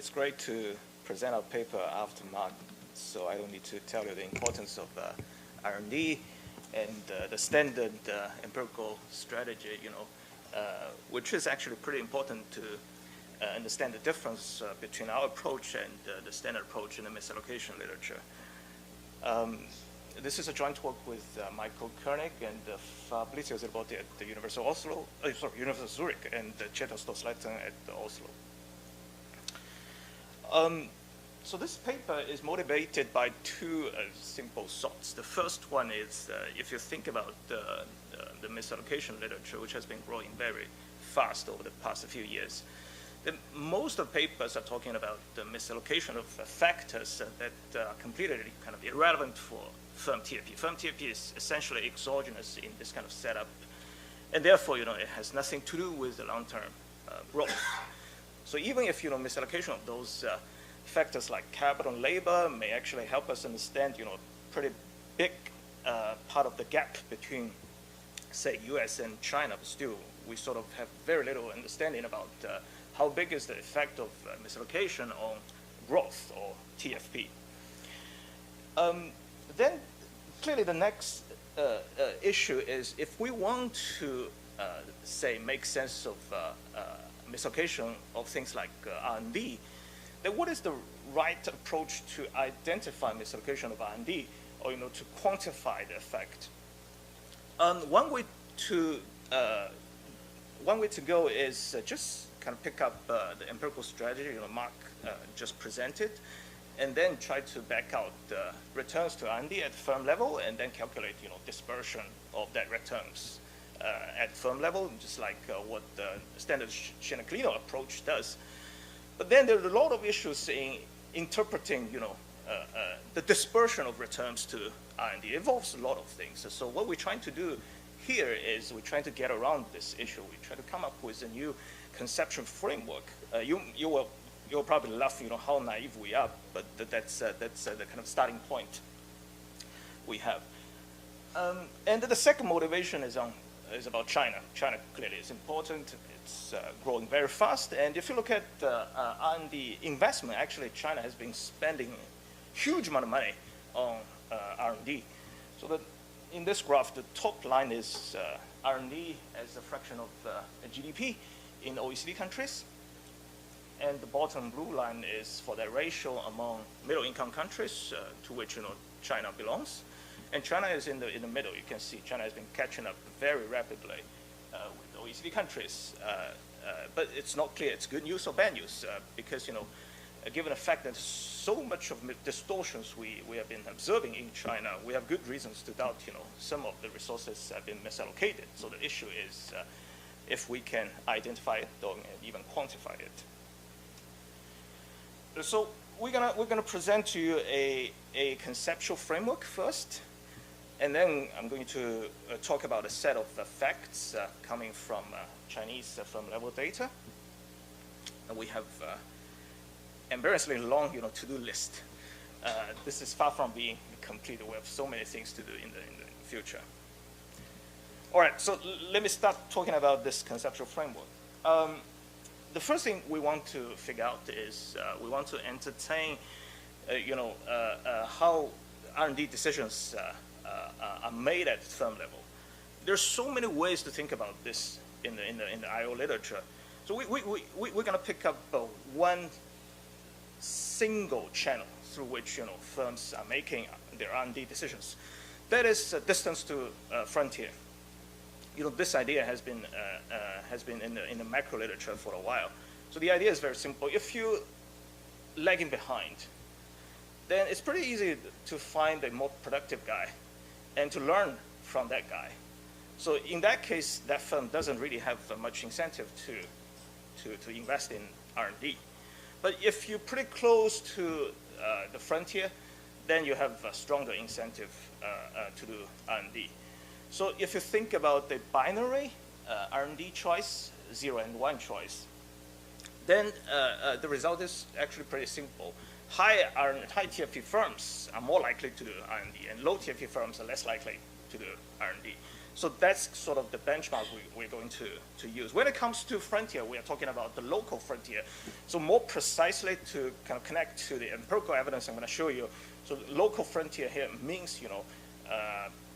It's great to present our paper after Mark, so I don't need to tell you the importance of R&D and the standard empirical strategy, which is actually pretty important to understand the difference between our approach and the standard approach in the misallocation literature. This is a joint work with Michael Koenig and Fabrizio Zerbotti at the University of Oslo, University of Zurich, and Kjetil Storsletten at Oslo. So this paper is motivated by two simple thoughts. The first one is if you think about the misallocation literature, which has been growing very fast over the past few years, then most of the papers are talking about the misallocation of factors that are completely kind of irrelevant for firm TFP. Firm TFP is essentially exogenous in this kind of setup, and therefore, it has nothing to do with the long-term growth. So even if, misallocation of those factors like capital and labor may actually help us understand, a pretty big part of the gap between, say, US and China, but still we sort of have very little understanding about how big is the effect of misallocation on growth, or TFP. Then clearly the next issue is if we want to, say, make sense of misallocation of things like R&D, then what is the right approach to identify misallocation of R&D, or to quantify the effect? One way to go is just kind of pick up the empirical strategy Mark just presented, and then try to back out returns to R&D at firm level, and then calculate dispersion of that returns at firm level, just like what the standard Sinica approach does. But then there are a lot of issues in interpreting the dispersion of returns to R&D. It involves a lot of things. So what we're trying to do here is we're trying to get around this issue. We try to come up with a new conceptual framework. You will probably laugh, how naive we are, but that's the kind of starting point we have. And the second motivation is about China. China clearly is important. It's growing very fast. And if you look at R&D investment, actually China has been spending a huge amount of money on R&D. So that in this graph, the top line is R&D as a fraction of GDP in OECD countries. And the bottom blue line is for the ratio among middle-income countries to which China belongs. And China is in the middle. You can see China has been catching up very rapidly with OECD countries. But it's not clear it's good news or bad news because, given the fact that so much of distortions we have been observing in China, we have good reasons to doubt, some of the resources have been misallocated. So the issue is if we can identify it or even quantify it. So we're gonna present to you a conceptual framework first, and then I'm going to talk about a set of facts coming from Chinese firm level data. And we have embarrassingly long, to-do list. This is far from being complete. We have so many things to do in the future. All right, so let me start talking about this conceptual framework. The first thing we want to figure out is we want to entertain, how R&D decisions are made at firm level. There's so many ways to think about this in the IO literature. So we're going to pick up one single channel through which firms are making their R&D decisions. That is distance to frontier. This idea has been in the macro literature for a while. So the idea is very simple. If you're lagging behind, then it's pretty easy to find a more productive guy and to learn from that guy. So in that case, that firm doesn't really have much incentive to invest in R&D. But if you're pretty close to the frontier, then you have a stronger incentive to do R&D. So if you think about the binary R&D choice, 0 and 1 choice, then the result is actually pretty simple. High TFP firms are more likely to do R&D, and low TFP firms are less likely to do R&D. So that's sort of the benchmark we're going to use. When it comes to frontier, we are talking about the local frontier. So more precisely, to kind of connect to the empirical evidence I'm going to show you. So the local frontier here means,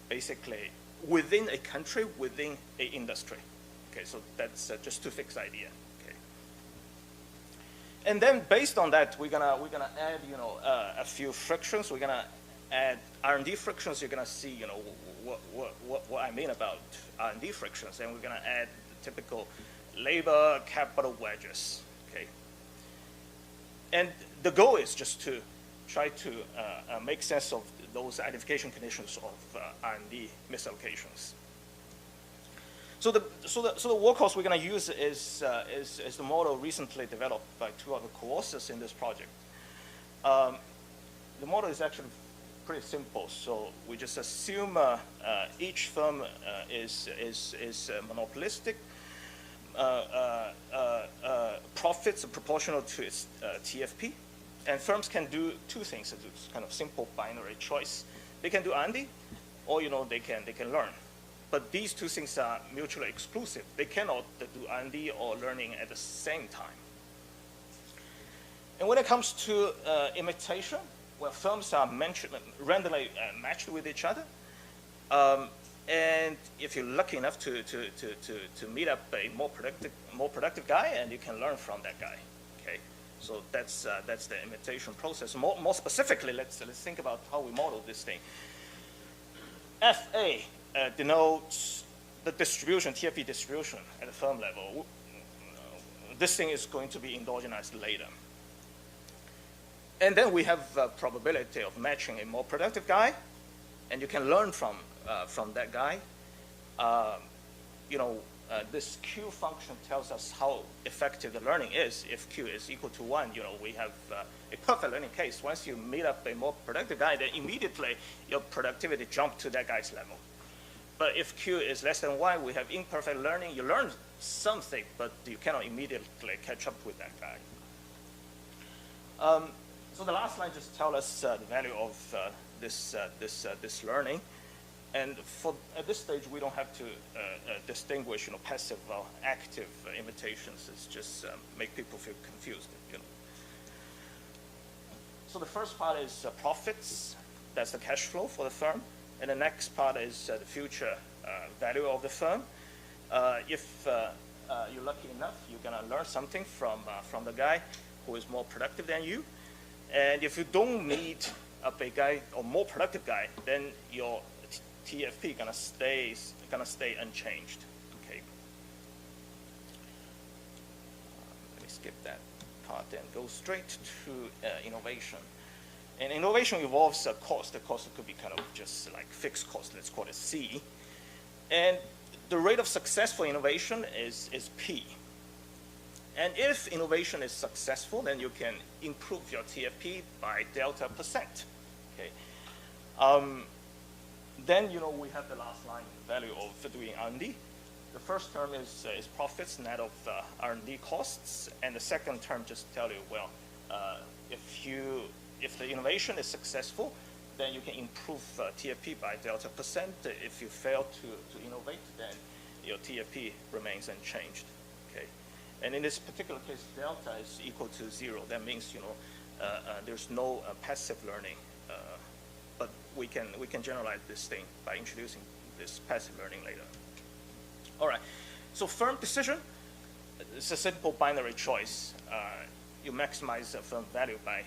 basically within a country, within a industry. Okay, so that's just to fix idea. Okay. And then based on that, we're gonna add, a few frictions. We're gonna add R&D frictions. You're gonna see, what I mean about R&D frictions, and we're gonna add the typical labor capital wedges. Okay. And the goal is just to try to make sense of those identification conditions of R&D misallocations. So the workhorse we're going to use is the model recently developed by 2 other courses in this project. The model is actually pretty simple. So we just assume each firm is monopolistic. Profits are proportional to its TFP. And firms can do 2 things. It's kind of simple binary choice. They can do R&D, or they can learn. But these 2 things are mutually exclusive. They cannot do R&D or learning at the same time. And when it comes to imitation, well, firms are randomly matched with each other. And if you're lucky enough to meet up a more productive guy, and you can learn from that guy. Okay. So that's the imitation process. More specifically, let's think about how we model this thing. FA denotes the distribution, TFP distribution at the firm level. This thing is going to be endogenized later. And then we have a probability of matching a more productive guy, and you can learn from that guy. This Q function tells us how effective the learning is. If Q is equal to 1, we have a perfect learning case. Once you meet up a more productive guy, then immediately your productivity jumps to that guy's level. But if Q is less than 1, we have imperfect learning. You learn something, but you cannot immediately catch up with that guy. So the last line just tells us the value of this learning. And at this stage, we don't have to distinguish, passive or active imitations. It's just make people feel confused, So the first part is profits. That's the cash flow for the firm. And the next part is the future value of the firm. If you're lucky enough, you're going to learn something from the guy who is more productive than you. And if you don't meet up a guy or more productive guy, then your TFP gonna stay unchanged. Okay. Let me skip that part and go straight to innovation. And innovation involves a cost. The cost could be kind of just like fixed cost. Let's call it C. And the rate of success for innovation is P. And if innovation is successful, then you can improve your TFP by delta %. Okay. Then we have the last line, value of doing R&D. The first term is profits net of R&D costs, and the second term just tell you, well, if the innovation is successful, then you can improve TFP by delta %. If you fail to innovate, then your TFP remains unchanged. Okay, and in this particular case, delta is equal to 0. That means there's no passive learning. But we can generalize this thing by introducing this passive learning later. All right, so firm decision, it's a simple binary choice. You maximize the firm value by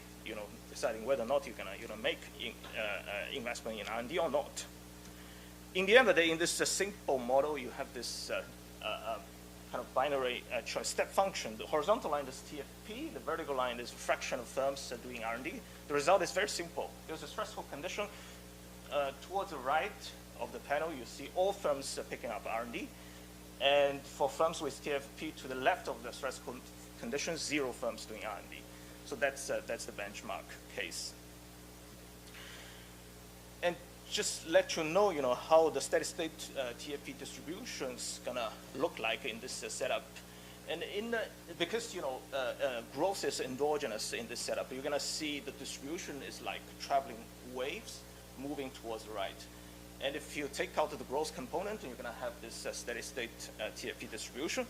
deciding whether or not you're gonna make investment in R&D or not. In the end of the day, in this simple model, you have this kind of binary choice step function. The horizontal line is TFP. The vertical line is fraction of firms doing R&D. The result is very simple. There's a threshold condition. Towards the right of the panel, you see all firms picking up R&D. And for firms with TFP to the left of the threshold condition, 0 firms doing R&D. So that's the benchmark case. And just let you know, how the steady state TFP distribution is gonna look like in this setup. And because growth is endogenous in this setup, you're gonna see the distribution is like traveling waves moving towards the right. And if you take out the growth component, you're going to have this steady state TFP distribution.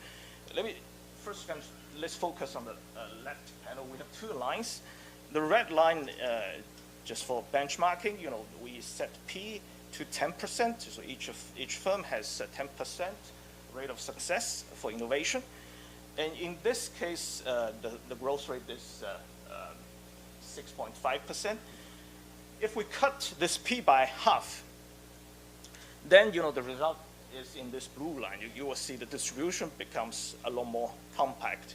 Let's focus on the left panel. We have two lines. The red line, just for benchmarking, we set P to 10%. So each firm has a 10% rate of success for innovation. And in this case, the growth rate is 6.5%. If we cut this P by half, then the result is in this blue line. You will see the distribution becomes a lot more compact.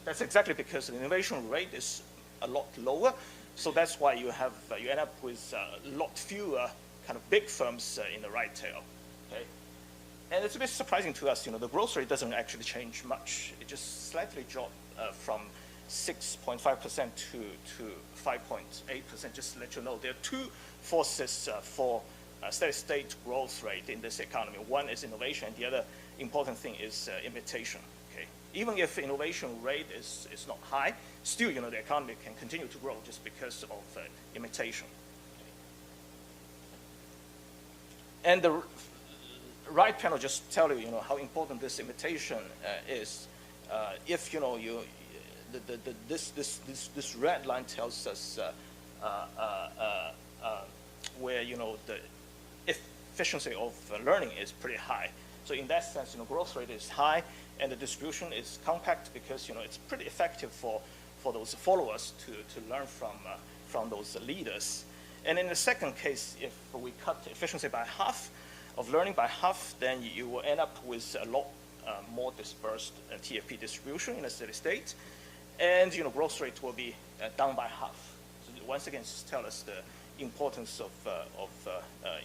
That's exactly because the innovation rate is a lot lower. So that's why you end up with a lot fewer kind of big firms in the right tail. Okay? And it's a bit surprising to us. The growth rate doesn't actually change much. It just slightly dropped from 6.5% to 5.8%. Just to let you know, there are two forces for steady state growth rate in this economy. One is innovation, and the other important thing is imitation. Okay? Even if innovation rate is not high, still the economy can continue to grow just because of imitation. Okay? And the right panel just tell you how important this imitation is. If this red line tells us where the efficiency of learning is pretty high. So in that sense, growth rate is high, and the distribution is compact because it's pretty effective for those followers to learn from those leaders. And in the second case, if we cut efficiency by half, of learning by half, then you will end up with a lot more dispersed TFP distribution in a steady state, and growth rate will be down by half. So once again, just tell us the importance of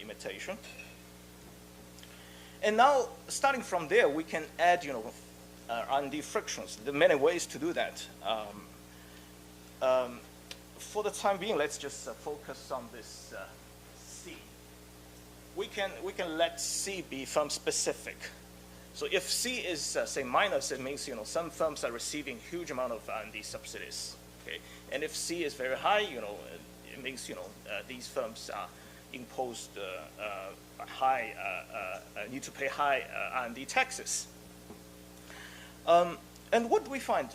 imitation. And now, starting from there, we can add R&D frictions. There are many ways to do that. For the time being, let's just focus on this C. We can let C be firm specific. So if C is say minus, it means some firms are receiving huge amount of R&D subsidies. Okay, and if C is very high, it means these firms are imposed high need to pay high R&D taxes. And what do we find?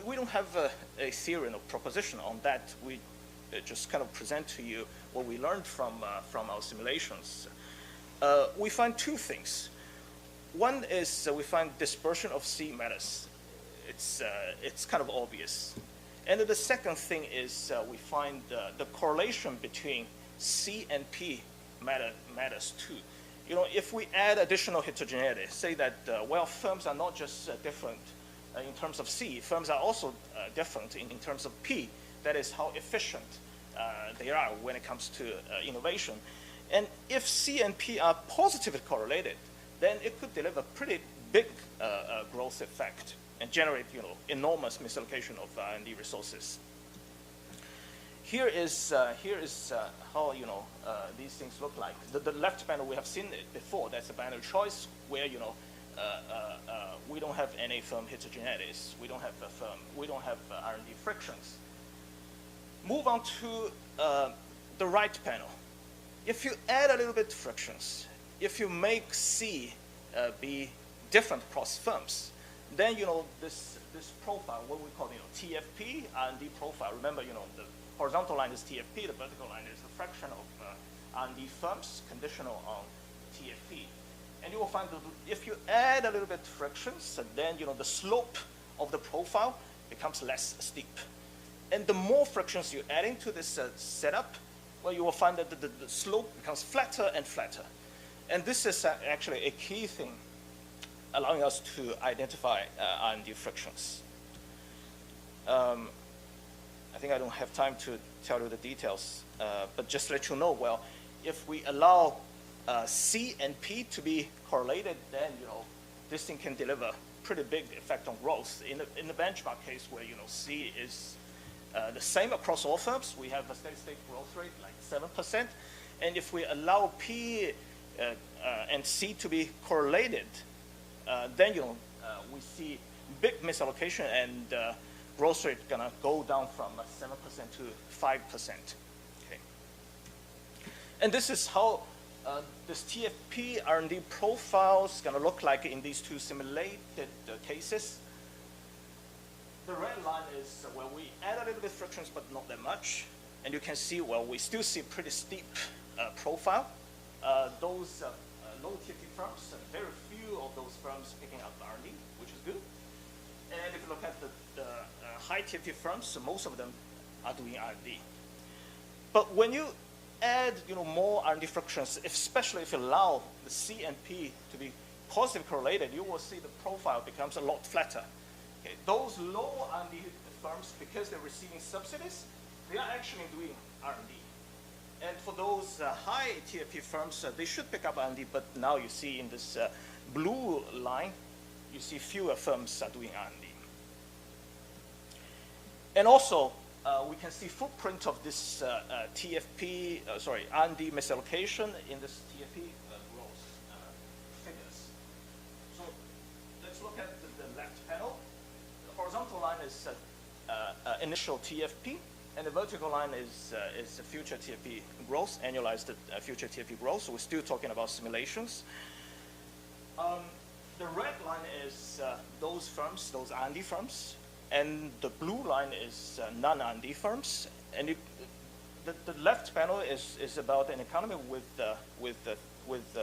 We don't have a theory or proposition on that. We just kind of present to you what we learned from our simulations. We find two things. One is we find dispersion of C matters. It's kind of obvious. And the second thing is we find the correlation between C and P matters too. If we add additional heterogeneity, say that, firms are not just different in terms of C, firms are also different in terms of P. That is how efficient they are when it comes to innovation. And if C and P are positively correlated, then it could deliver pretty big growth effect and generate enormous misallocation of R&D resources. Here is how these things look like. The left panel, we have seen it before. That's a binary choice where we don't have any firm heterogeneities. We don't have R&D frictions. Move on to the right panel. If you add a little bit frictions, if you make C be different across firms, then this profile, what we call TFP R&D profile. Remember, the horizontal line is TFP, the vertical line is the fraction of R&D firms conditional on TFP. And you will find that if you add a little bit frictions, then the slope of the profile becomes less steep. And the more frictions you add into this setup, well, you will find that the slope becomes flatter and flatter. And this is actually a key thing allowing us to identify R&D frictions. I think I don't have time to tell you the details, but just to let you know, well, if we allow C and P to be correlated, then this thing can deliver pretty big effect on growth. In the benchmark case where C is the same across all firms, we have a steady state growth rate like 7%, and if we allow P and C to be correlated, then we see big misallocation, and growth rate gonna go down from 7% to 5%. Okay. And this is how this TFP R&D profile is going to look like in these two simulated cases. The red line is where we add a little bit frictions, but not that much. And you can see, well, we still see pretty steep profile. Those low TFP firms, very few of those firms picking up R&D, which is good. And if you look at the high TFP firms, so most of them are doing R&D. But when you add more R&D frictions, especially if you allow the C and P to be positively correlated, you will see the profile becomes a lot flatter. Okay, those low R&D firms, because they're receiving subsidies, they are actually doing R&D. And for those high TFP firms, they should pick up R&D, but now you see in this blue line, you see fewer firms are doing R&D. And also, we can see footprint of this TFP, R&D misallocation in this TFP growth figures. So let's look at the left panel. The horizontal line is initial TFP, and the vertical line is the future TFP growth, annualized future TFP growth. So we're still talking about simulations. The red line is those firms, those R&D firms. And the blue line is non-R&D firms. And the left panel is about an economy with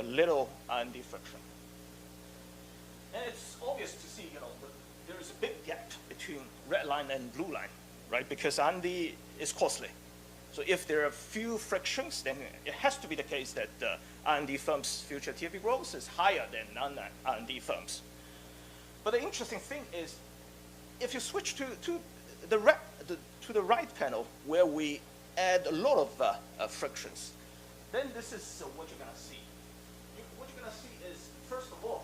little R&D friction. And it's obvious to see, there is a big gap between red line and blue line, right? Because R&D is costly. So if there are few frictions, then it has to be the case that R&D firms' future TFP growth is higher than non-R&D firms. But the interesting thing is, if you switch to the right panel, where we add a lot of frictions, then this is what you're going to see. What you're going to see is, first of all,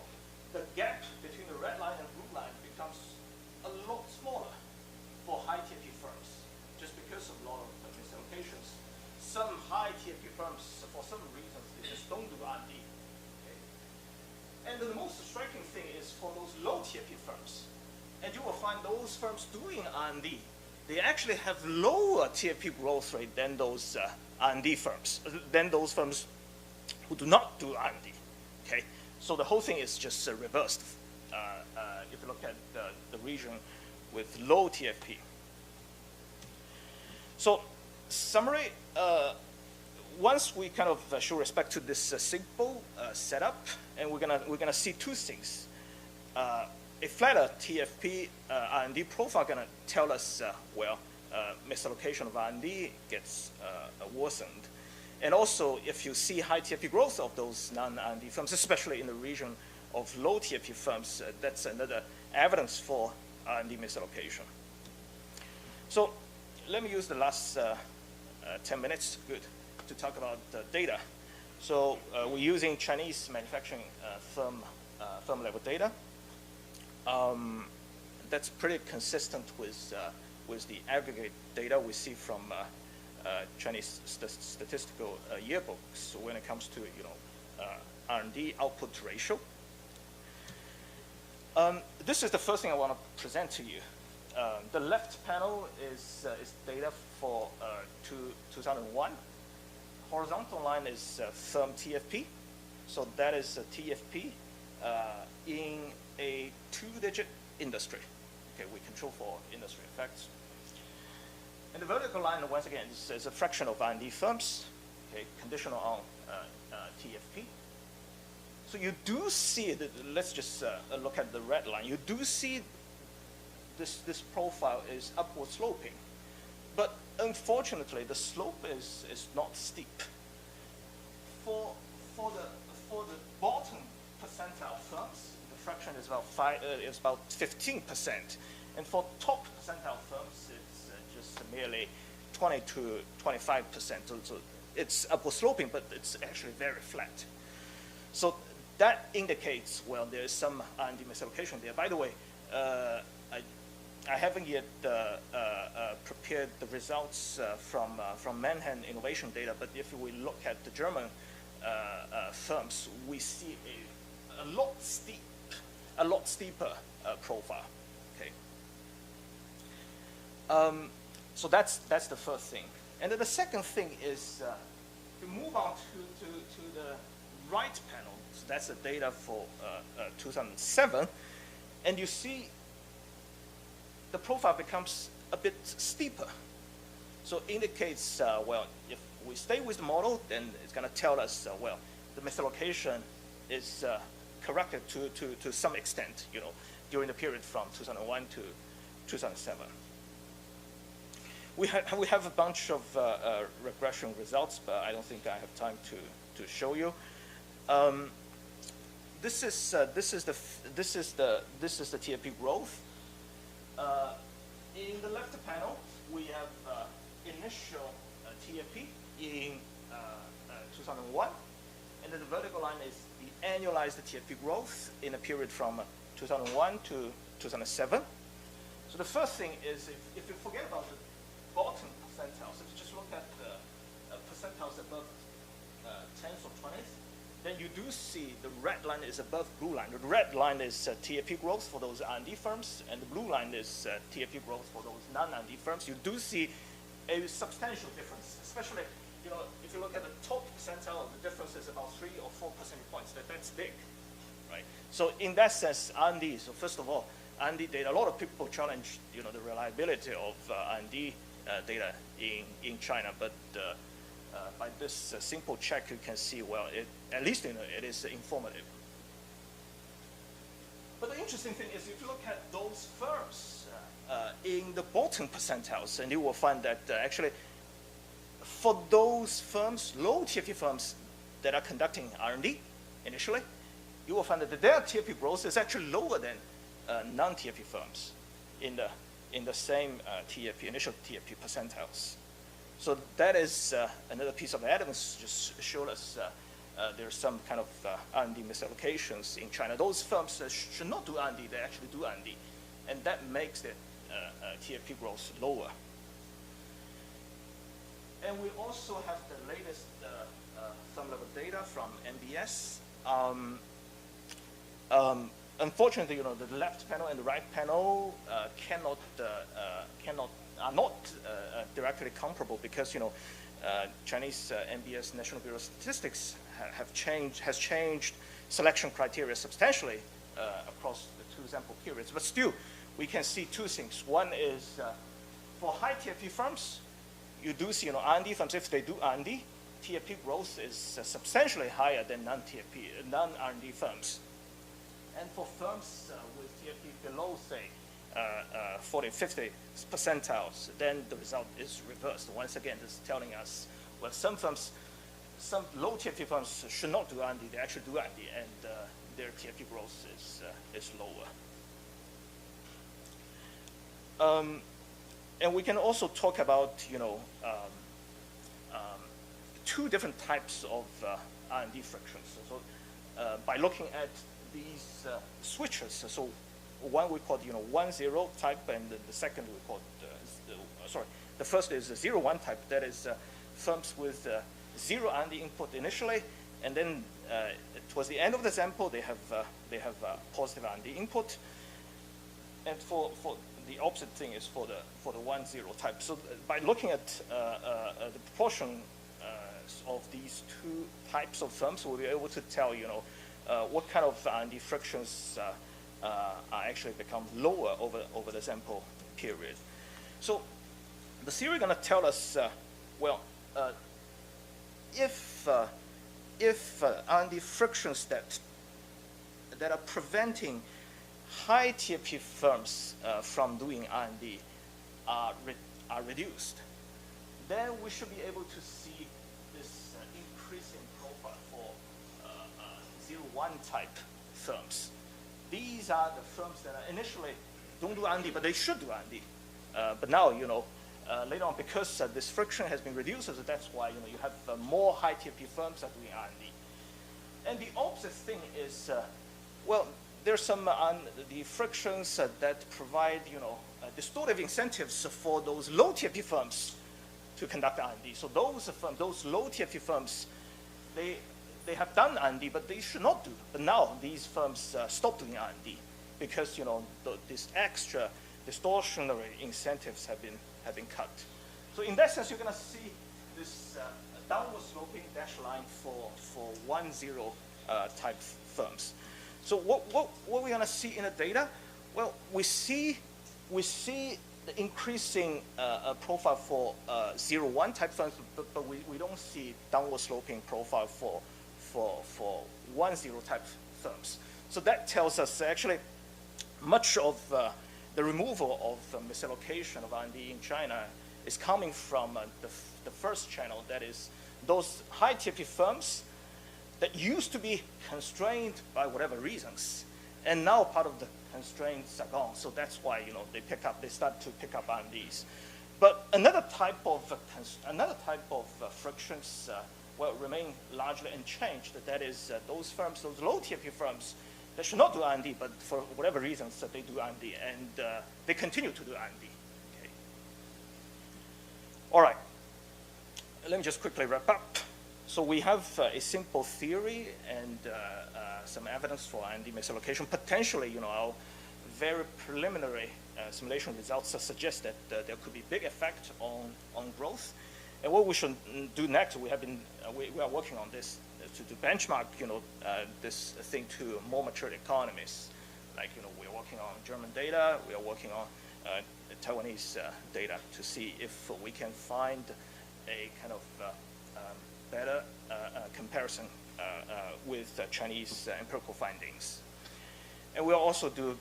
the gap between the red line and blue line becomes a lot smaller for high TFP firms, just because of a lot of misallocations. Some high TFP firms, for some reasons, they just don't do R&D. Okay? And the most striking thing is for those low TFP firms. And you will find those firms doing R&D, they actually have lower TFP growth rate than those R&D firms, than those firms who do not do R&D. Okay, so the whole thing is just reversed. If you look at the region with low TFP. So, summary. Once we kind of show respect to this simple setup, and we're gonna see two things. A flatter TFP R&D profile gonna tell us, misallocation of R&D gets worsened. And also, if you see high TFP growth of those non-R&D firms, especially in the region of low TFP firms, that's another evidence for R&D misallocation. So let me use the last 10 minutes, to talk about data. So we're using Chinese manufacturing firm level data. That's pretty consistent with the aggregate data we see from Chinese statistical yearbooks when it comes to R&D output ratio. This is the first thing I want to present to you. The left panel is data for 2001. Horizontal line is firm TFP. So that is a TFP in a two-digit industry. Okay, we control for industry effects. And the vertical line, once again, is a fraction of R&D firms, okay, conditional on TFP. So you do see, let's just look at the red line. You do see this profile is upward sloping. But unfortunately, the slope is not steep. For the bottom percentile firms, the fraction is about 15%, and for top percentile firms, it's just merely 20 to 25%. So it's upward sloping, but it's actually very flat. So that indicates, well, there is some R&D misallocation there. By the way, I haven't yet prepared the results from Manhattan innovation data, but if we look at the German firms, we see a lot steeper profile. Okay. So that's the first thing, and then the second thing is If we move on to the right panel, so that's the data for 2007, and you see the profile becomes a bit steeper. So indicates, well, if we stay with the model, then it's going to tell us, well, the misallocation is corrected to some extent, during the period from 2001 to 2007. We have a bunch of regression results, but I don't think I have time to show you. This is the TFP growth. In the left panel, we have initial TFP in 2001, and then the vertical line is the annualized TFP growth in a period from 2001 to 2007. So the first thing is, if you forget about the bottom percentiles, if you just look at the percentiles above 10s or 20s, then you do see the red line is above blue line. The red line is TFP growth for those R&D firms, and the blue line is TFP growth for those non-R&D firms. You do see a substantial difference, especially if you look at the top percentile, the difference is about 3 or 4 percentage points. That's big, right? So in that sense, R&D. So first of all, R&D data. A lot of people challenge the reliability of R&D data in China, but by this simple check, you can see, well, at least it is informative. But the interesting thing is, if you look at those firms in the bottom percentiles, and you will find that actually, for those firms, low TFP firms that are conducting R&D initially, you will find that their TFP growth is actually lower than non-TFP firms in the same initial TFP percentiles. So that is another piece of evidence just showed us there's some kind of R&D misallocations in China. Those firms should not do R&D, they actually do R&D. And that makes the TFP growth lower. And we also have the latest firm level data from NBS. Unfortunately, the left panel and the right panel are not directly comparable because Chinese NBS National Bureau of Statistics has changed selection criteria substantially across the 2 sample periods. But still, we can see 2 things. One is for high TFP firms, you do see R&D firms, if they do R&D, TFP growth is substantially higher than non-R&D firms. And for firms with TFP below, say, 40, 50 percentiles, then the result is reversed. Once again, this is telling us, well, some firms, some low TFP firms should not do R&D. They actually do R&D, and their TFP growth is lower. And we can also talk about, 2 different types of R&D frictions. So by looking at these switches, so one we call 1-0 type, and the second we call the first is the 0-1 type. That is firms with 0 R&D input initially, and then towards the end of the sample they have positive R&D input. And for the opposite thing is for the 1-0 type. So by looking at the proportion of these 2 types of firms, we'll be able to tell what kind of R&D frictions are actually become lower over the sample period. So the theory is going to tell us, if R&D frictions that are preventing high TFP firms from doing R&D are reduced, then we should be able to see this increasing profile for 0-1 type firms. These are the firms that are initially don't do R&D, but they should do R&D. But now, later on, because this friction has been reduced, so that's why you have more high TFP firms that are doing R&D. And the opposite thing is, there's some the frictions that provide distortive incentives for those low TFP firms to conduct R&D. So those low TFP firms, they have done R&D, but they should not do. But now these firms stop doing R&D because these extra distortionary incentives have been cut. So in that sense, you're going to see this downward sloping dashed line for 1-0 type firms. So what we're going to see in the data? Well, we see the increasing profile for 0-1 type firms, but we don't see downward sloping profile for 1-0 type firms. So that tells us actually much of the removal of misallocation of R&D in China is coming from the first channel, that is those high TFP firms that used to be constrained by whatever reasons, and now part of the constraints are gone. So that's why they start to pick up R&Ds. But another type of frictions will remain largely unchanged. That is those firms, those low TFP firms, they should not do R&D, but for whatever reasons they do R&D, and they continue to do R&D. Okay. All right. Let me just quickly wrap up. So we have a simple theory and some evidence for R&D misallocation. Potentially, our very preliminary simulation results suggest that there could be big effect on growth. And what we should do next, we are working on this to benchmark, this thing to more mature economies. Like, we are working on German data, we are working on Taiwanese data to see if we can find a kind of better comparison with Chinese empirical findings. And we'll also do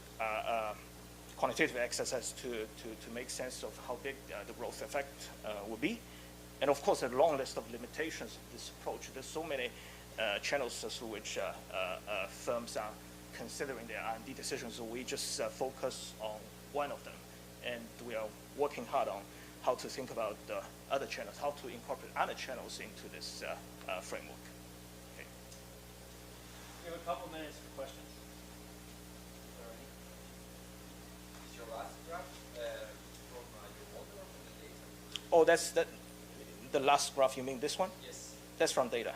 quantitative exercise to make sense of how big the growth effect will be. And of course, a long list of limitations of this approach. There's so many channels through which firms are considering their R&D decisions, so we just focus on one of them. And we are working hard on how to think about other channels, how to incorporate other channels into this framework. Okay. We have a couple minutes for questions. Is your last graph from your model or from the data? Oh, that's the last graph, you mean this one? Yes. That's from data.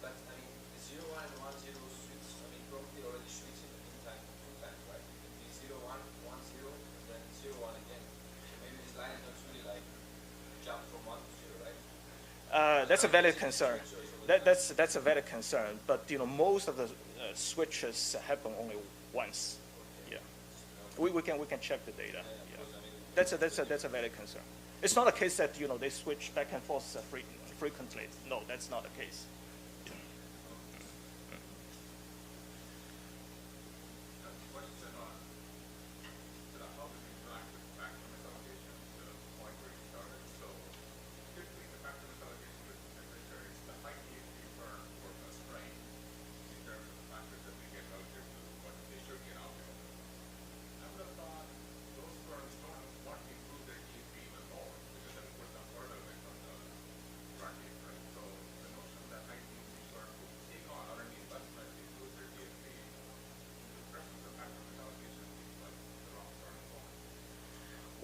But I mean, the 0, 1, and 1, 0 switch, I mean, probably already switched in the meantime 2 times, right? It could be 0, 1, 1, 0, and then 0, 1 again. So maybe this line is not really like jump from 1 to 0, right? That's a valid concern. That's a valid concern. But most of the switches happen only once. Okay. Yeah. We can check the data. Yeah. That's a valid concern. It's not a case that they switch back and forth frequently. No, that's not the case.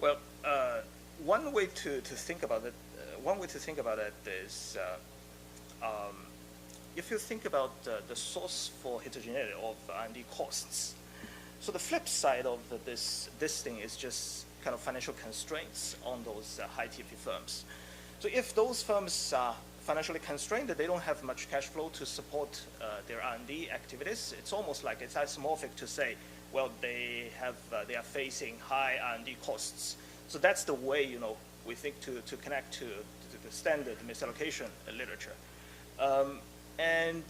Well, one way to think about it, is if you think about the source for heterogeneity of R&D costs. So the flip side of this thing is just kind of financial constraints on those high TFP firms. So if those firms are financially constrained, they don't have much cash flow to support their R&D activities. It's almost like it's isomorphic to say, well, they are facing high R&D costs. So that's the way we think to connect to the standard misallocation literature, and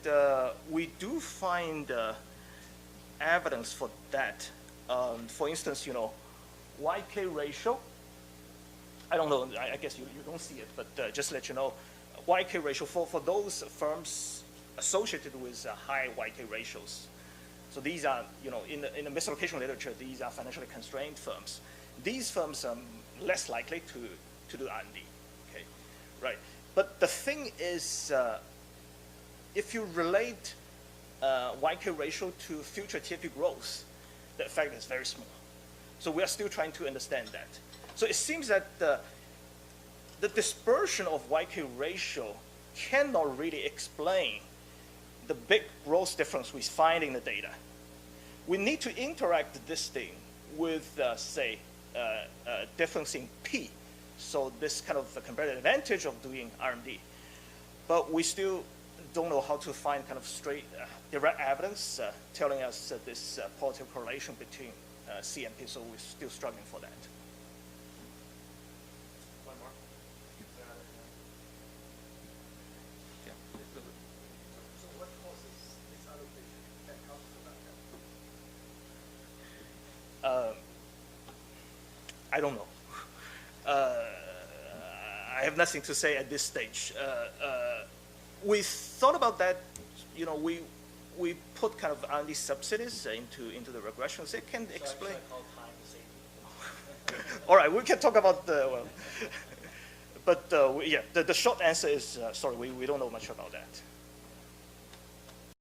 we do find evidence for that. For instance, YK ratio. I don't know. I guess you don't see it, but just to let you know, YK ratio for those firms associated with high YK ratios. So these are, in the misallocation literature, these are financially constrained firms. These firms are less likely to do R&D, okay, right? But the thing is, if you relate YK ratio to future TFP growth, the effect is very small. So we are still trying to understand that. So it seems that the dispersion of YK ratio cannot really explain the big growth difference we find in the data. We need to interact this thing with, say, difference in P. So this kind of a comparative advantage of doing R&D. but we still don't know how to find kind of straight, direct evidence telling us this positive correlation between C and P, so we're still struggling for that. One more. Yeah. So what causes misallocation that comes from that? I don't know. I have nothing to say at this stage. We thought about that. You know, we put kind of R&D subsidies into the regressions. It can explain. So I call time to save. All right, we can talk about the well, but yeah, the short answer is sorry, we don't know much about that.